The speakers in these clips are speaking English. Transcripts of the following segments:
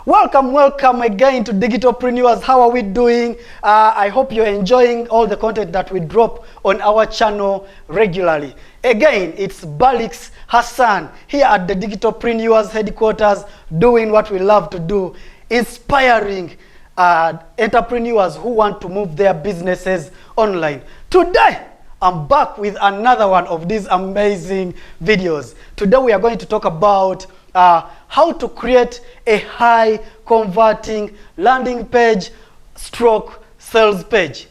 Welcome again to Digitalpreneurs. How are we doing? I hope you're enjoying all the content that we drop on our channel regularly. Again, it's Balix Hassan here at the Digitalpreneurs headquarters, doing what we love to do, inspiring entrepreneurs who want to move their businesses online. Today, I'm back with another one of these amazing videos. Today, we are going to talk about how to create a high converting landing page stroke sales page.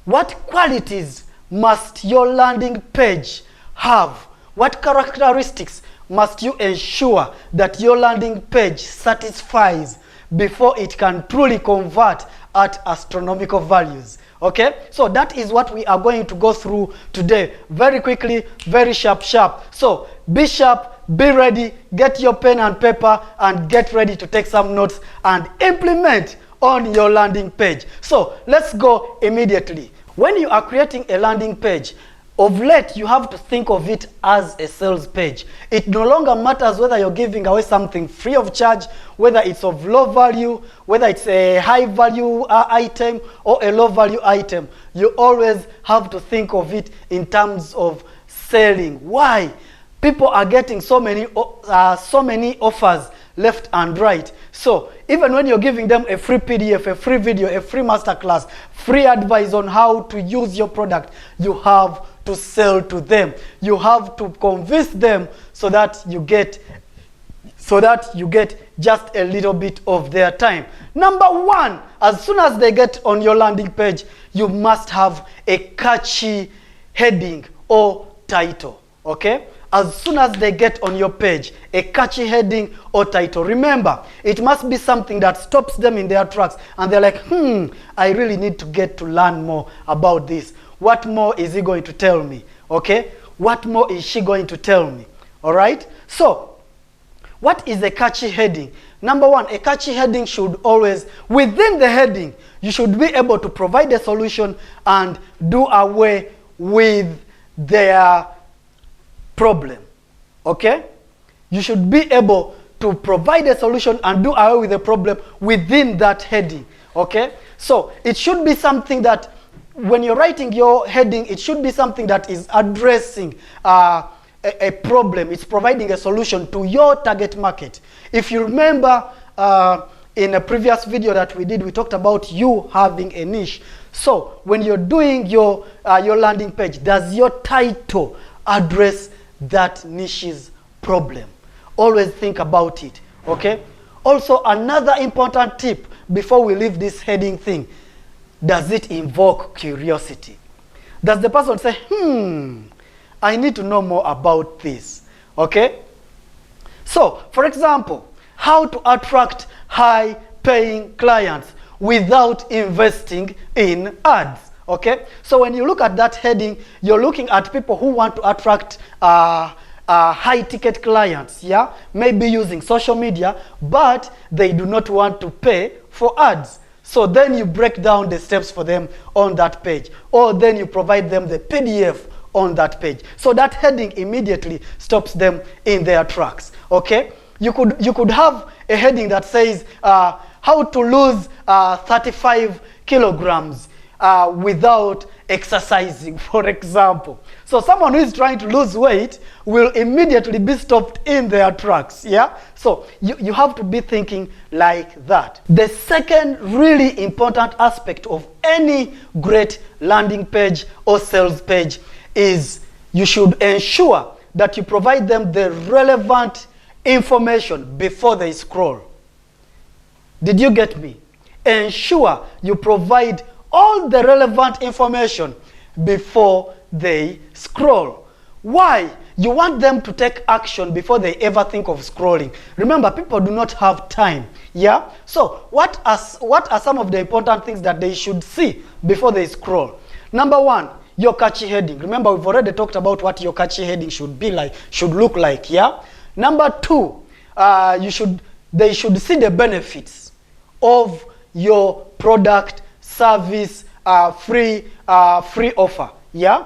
What qualities must your landing page have? What characteristics must you ensure that your landing page satisfies before it can truly convert at astronomical values? Okay, so that is what we are going to go through today, very quickly, very sharp. So be sharp, be ready, get your pen and paper and get ready to take some notes and implement on your landing page. So let's go immediately. When you are creating a landing page, of late you have to think of it as a sales page. It no longer matters whether you're giving away something free of charge, whether it's of low value, whether it's a high value item or a low value item. You always have to think of it in terms of selling. Why? People are getting so many offers left and right. So even when you're giving them a free PDF, a free video, a free masterclass, free advice on how to use your product, you have to sell to them. You have to convince them so that you get just a little bit of their time. Number one, as soon as they get on your landing page, you must have a catchy heading or title. Okay? As soon as they get on your page, a catchy heading or title. Remember, it must be something that stops them in their tracks and they're like, I really need to get to learn more about this. What more is he going to tell me? Okay? What more is she going to tell me? All right? So, what is a catchy heading? Number one, a catchy heading should always, within the heading, you should be able to provide a solution and do away with their problem. Okay? You should be able to provide a solution and do away with the problem within that heading. Okay? So, it should be something that when you're writing your heading, it should be something that is addressing a problem. It's providing a solution to your target market. If you remember in a previous video that we did, we talked about you having a niche. So when you're doing your landing page, does your title address that niche's problem? Always think about it. Okay? Also, another important tip before we leave this heading thing, does it invoke curiosity? Does the person say, I need to know more about this? Okay? So, for example, how to attract high-paying clients without investing in ads. Okay? So when you look at that heading, you're looking at people who want to attract high-ticket clients, yeah? Maybe using social media, but they do not want to pay for ads. So then you break down the steps for them on that page, or then you provide them the PDF on that page. So that heading immediately stops them in their tracks. Okay? You could have a heading that says how to lose 35 kilograms without exercising, for example. So someone who is trying to lose weight will immediately be stopped in their tracks. Yeah? So you have to be thinking like that. The second really important aspect of any great landing page or sales page is you should ensure that you provide them the relevant information before they scroll. Did you get me? Ensure you provide all the relevant information before they scroll. Why? You want them to take action before they ever think of scrolling. Remember, people do not have time. Yeah? So, what are some of the important things that they should see before they scroll? Number one, your catchy heading. Remember, we've already talked about what your catchy heading should be like, should look like. Yeah? Number two, they should see the benefits of your product, service, free offer. Yeah?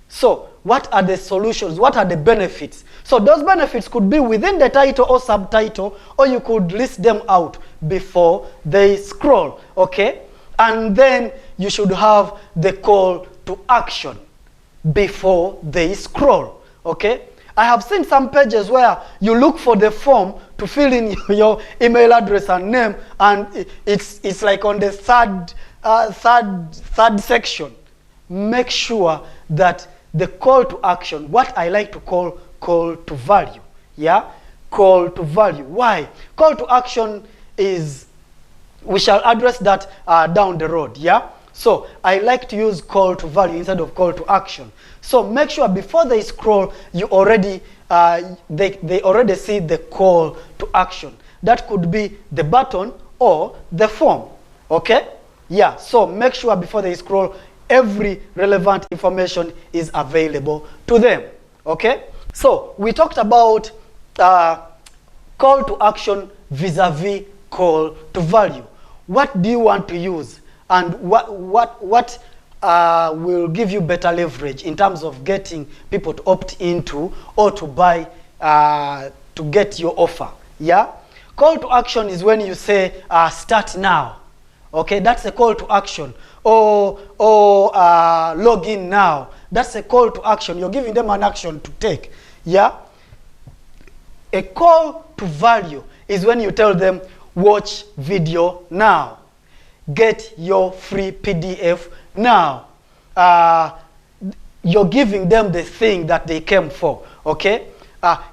So what are the solutions, what are the benefits. So those benefits could be within the title or subtitle, or you could list them out before they scroll, okay? And then you should have the call to action before they scroll, okay? I have seen some pages where you look for the form to fill in your email address and name, and it's like on the third section. Make sure that the call to action, what I like to call to value, yeah? Call to value. Why? Call to action is, we shall address that down the road, yeah? So I like to use call to value instead of call to action. So make sure before they scroll, you already they already see the call to action. That could be the button or the form, okay? Yeah, so make sure before they scroll, every relevant information is available to them, okay? So we talked about call to action vis-a-vis call to value. What do you want to use? And what will give you better leverage in terms of getting people to opt into or to buy, to get your offer, yeah? Call to action is when you say, start now, okay? That's a call to action. Or log in now. That's a call to action. You're giving them an action to take, yeah? A call to value is when you tell them, watch video now. Get your free PDF now. You're giving them the thing that they came for, okay?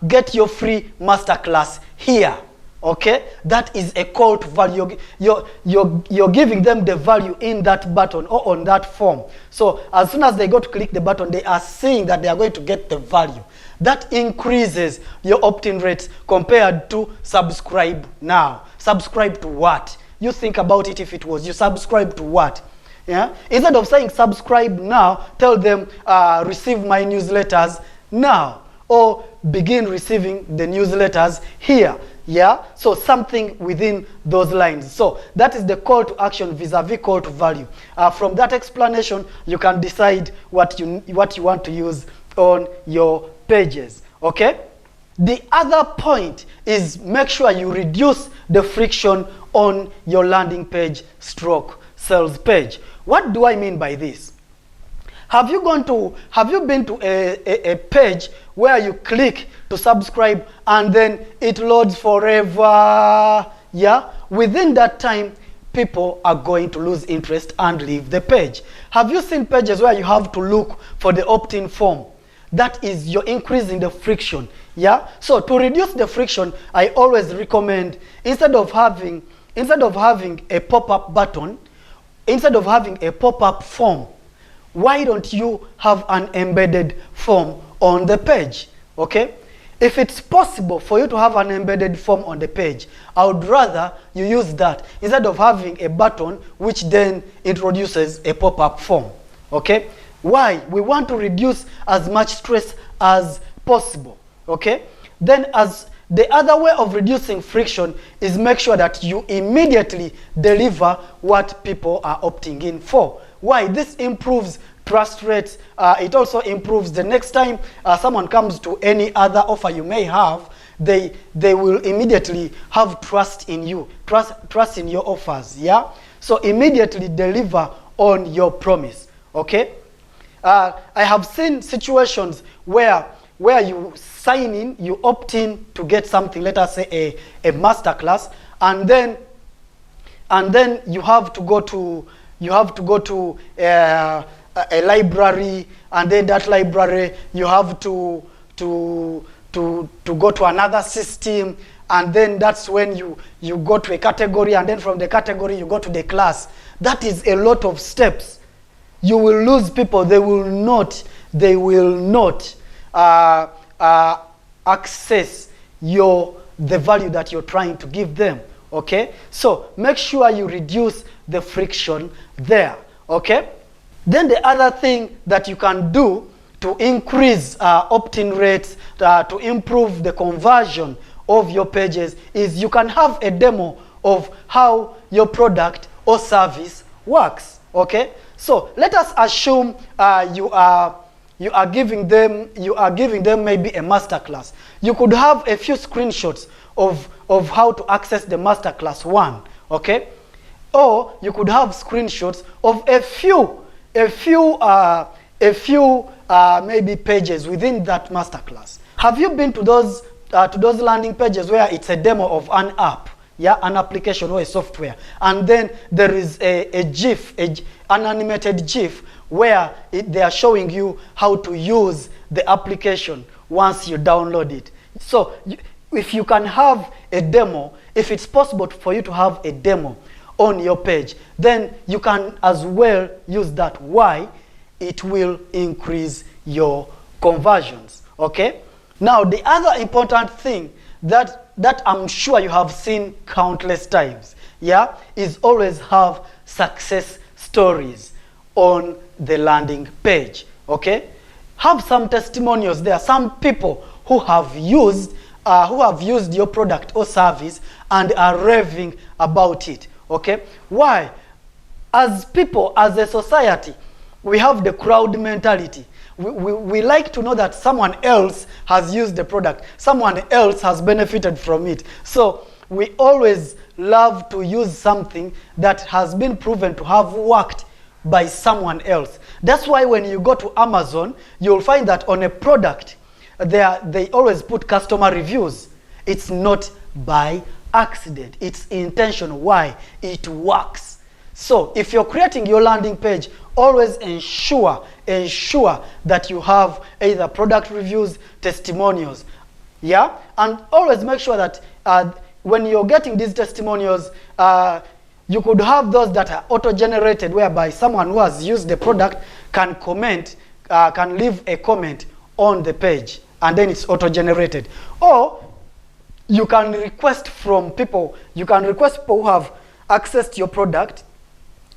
Get your free masterclass here, okay? That is a call to value. You're giving them the value in that button or on that form. So as soon as they go to click the button, they are seeing that they are going to get the value. That increases your opt-in rates compared to subscribe now. Subscribe to what? You think about it. If it was you, subscribe to what? Yeah? Instead of saying subscribe now, tell them receive my newsletters now, or begin receiving the newsletters here. Yeah? So something within those lines. So that is the call to action vis-a-vis call to value. From that explanation, you can decide what you want to use on your pages. Okay? The other point is make sure you reduce the friction on your landing page stroke sales page. What do I mean by this? Have you been to a page where you click to subscribe and then it loads forever? Yeah? Within that time, people are going to lose interest and leave the page. Have you seen pages where you have to look for the opt-in form? That is, you're increasing the friction. Yeah? So to reduce the friction, I always recommend, instead of having a pop-up button, instead of having a pop-up form, why don't you have an embedded form on the page? Okay? If it's possible for you to have an embedded form on the page, I would rather you use that instead of having a button which then introduces a pop-up form. Okay? Why? We want to reduce as much stress as possible. Okay? Then as the other way of reducing friction is make sure that you immediately deliver what people are opting in for. Why? This improves trust rates. It also improves the next time someone comes to any other offer you may have, they will immediately have trust in you, trust in your offers. Yeah? So immediately deliver on your promise. Okay? I have seen situations where you sign in, you opt in to get something, let us say a masterclass, and then you have to go to a library, and then that library you have to go to another system, and then that's when you go to a category, and then from the category you go to the class. That is a lot of steps. You will lose people. They will not access the value that you're trying to give them. Okay? So make sure you reduce the friction there. Okay? Then the other thing that you can do to increase opt-in rates, to improve the conversion of your pages, is you can have a demo of how your product or service works. Okay? So let us assume you are you are giving them maybe a masterclass. You could have a few screenshots of how to access the masterclass 1, okay? Or you could have screenshots of a few maybe pages within that masterclass. Have you been to those landing pages where it's a demo of an app, yeah, an application or a software, and then there is a GIF, an animated GIF, where they are showing you how to use the application once you download it? So if you can have a demo, if it's possible for you to have a demo on your page, then you can as well use that. Why? It will increase your conversions, okay? Now, the other important thing that I'm sure you have seen countless times, yeah, is always have success stories on the landing page, okay? Have some testimonials there, some people who have used your product or service and are raving about it, okay? Why? As people, as a society, we have the crowd mentality. We like to know that someone else has used the product, someone else has benefited from it. So we always love to use something that has been proven to have worked by someone else. That's why when you go to Amazon, you'll find that on a product, they always put customer reviews. It's not by accident, it's intentional. Why? It works. So if you're creating your landing page, always ensure that you have either product reviews, testimonials, yeah? And always make sure that when you're getting these testimonials, you could have those that are auto-generated, whereby someone who has used the product can comment, can leave a comment on the page, and then it's auto-generated. Or you can request from people, who have accessed your product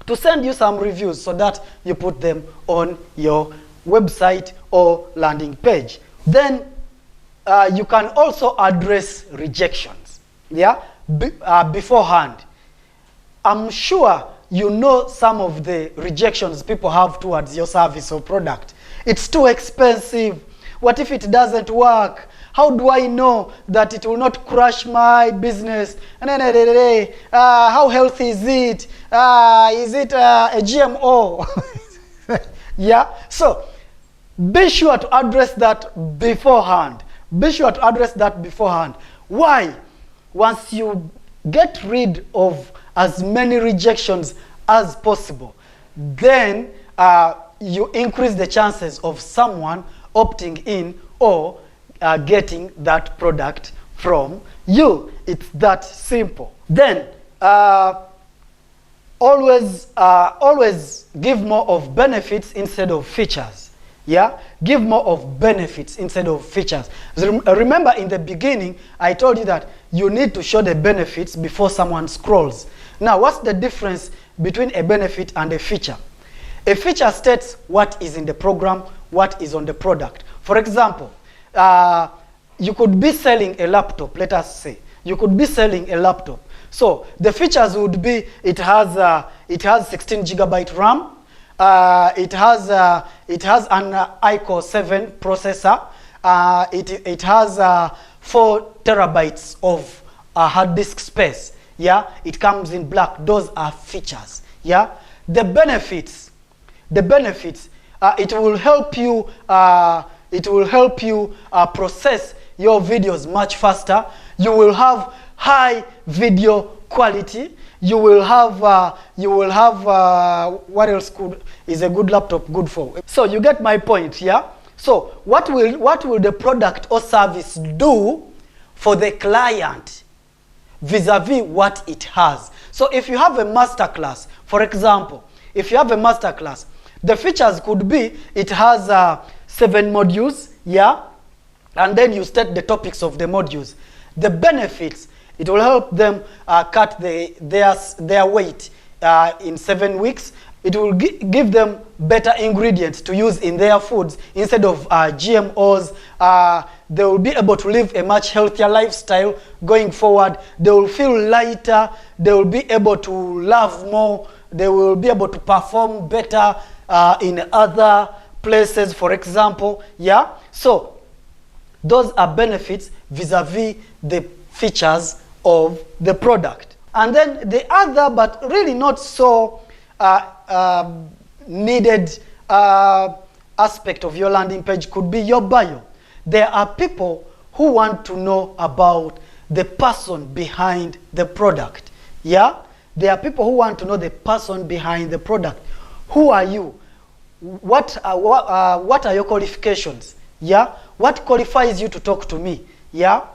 to send you some reviews so that you put them on your website or landing page. Then you can also address rejections, yeah, beforehand. I'm sure you know some of the rejections people have towards your service or product. It's too expensive. What if it doesn't work? How do I know that it will not crash my business? How healthy is it? Is it a GMO? Yeah, so be sure to address that beforehand. Why? Once you get rid of as many rejections as possible, then you increase the chances of someone opting in or getting that product from you. It's that simple. Then always give more of benefits instead of features. Yeah, give more of benefits instead of features. Remember, in the beginning I told you that you need to show the benefits before someone scrolls. Now, what's the difference between a benefit and a feature? A feature states what is in the program, what is on the product. For example, you could be selling a laptop. Let us say you could be selling a laptop. So the features would be it has 16 gigabyte RAM. It has an iCore 7 processor. It has 4 terabytes of hard disk space. Yeah, it comes in black. Those are features. Yeah, the benefits. It will help you. Process your videos much faster. You will have high video quality. You will have what else is a good laptop good for? So you get my point, yeah? So what will the product or service do for the client vis-a-vis what it has? So if you have a masterclass, for example, the features could be it has 7 modules, yeah? And then you state the topics of the modules. The benefits, it will help them cut their weight in 7 weeks. It will give them better ingredients to use in their foods instead of GMOs. They will be able to live a much healthier lifestyle going forward. They will feel lighter. They will be able to laugh more. They will be able to perform better in other places, for example. Yeah, so those are benefits vis-a-vis the features of the product. And then the other, but really not so needed aspect of your landing page could be your bio. There are people who want to know about the person behind the product. Yeah, there are people who want to know the person behind the product. Who are you? What are your qualifications? Yeah, what qualifies you to talk to me? Yeah,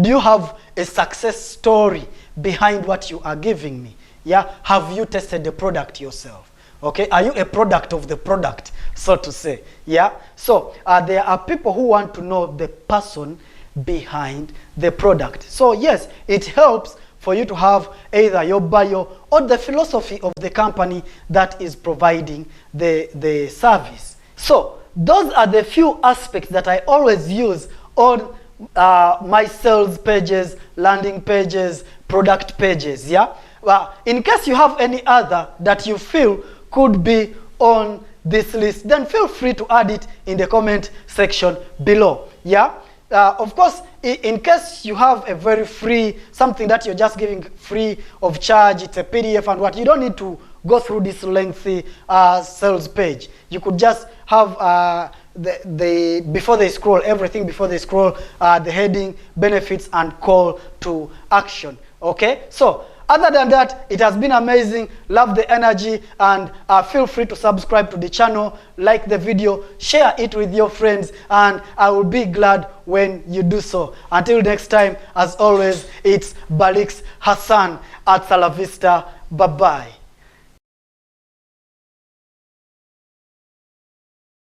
do you have a success story behind what you are giving me? Yeah, have you tested the product yourself? Okay, are you a product of the product, so to say? Yeah, so there are people who want to know the person behind the product. So yes, it helps for you to have either your bio or the philosophy of the company that is providing the service. So those are the few aspects that I always use on my sales pages, landing pages, product pages. Yeah, well, in case you have any other that you feel could be on this list, then feel free to add it in the comment section below. Yeah, of course, in case you have a very free, something that you're just giving free of charge, it's a PDF and what, you don't need to go through this lengthy sales page. You could just have before they scroll, everything before they scroll, the heading, benefits, and call to action. Okay, so other than that, it has been amazing. Love the energy, and feel free to subscribe to the channel, like the video, share it with your friends, and I will be glad when you do so. Until next time, as always, it's Balix Hassan at Salavista. Bye-bye.